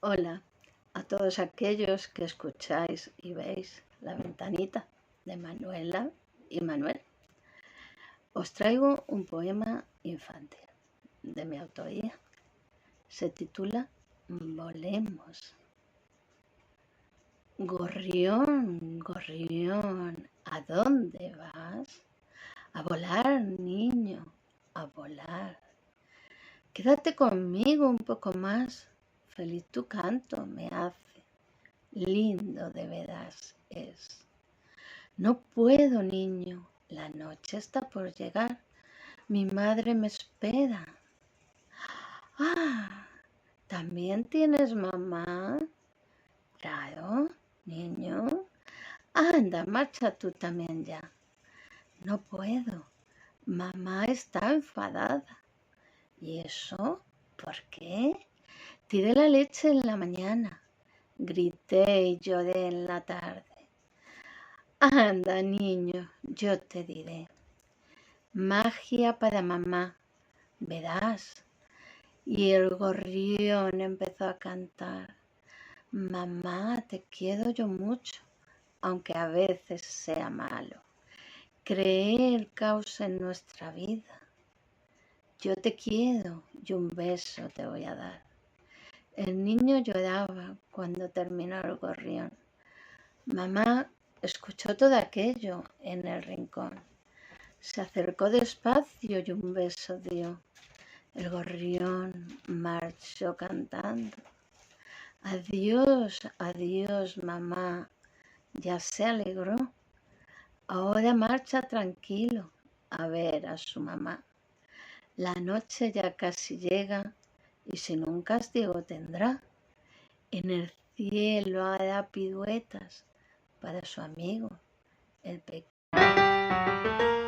Hola a todos aquellos que escucháis y veis La Ventanita de Manuela y Manuel. Os traigo un poema infantil de mi autoría. Se titula Volemos. Gorrión, gorrión, ¿a dónde vas? A volar, niño, a volar. Quédate conmigo un poco más, feliz tu canto me hace, lindo de veras es. No puedo, niño, la noche está por llegar, mi madre me espera. Ah, ¿también tienes mamá? Claro, niño. Anda, marcha tú también ya. No puedo, mamá está enfadada. ¿Y eso? ¿Por qué? Tiré la leche en la mañana, grité y lloré en la tarde. Anda, niño, yo te diré. Magia para mamá, verás. Y el gorrión empezó a cantar. Mamá, te quiero yo mucho, aunque a veces sea malo. Creé el caos en nuestra vida. Yo te quiero y un beso te voy a dar. El niño lloraba cuando terminó el gorrión. Mamá escuchó todo aquello en el rincón. Se acercó despacio y un beso dio. El gorrión marchó cantando. Adiós, adiós, mamá. Ya se alegró. Ahora marcha tranquilo a ver a su mamá. La noche ya casi llega y sin un castigo tendrá. En el cielo hará piruetas para su amigo, el pequeño.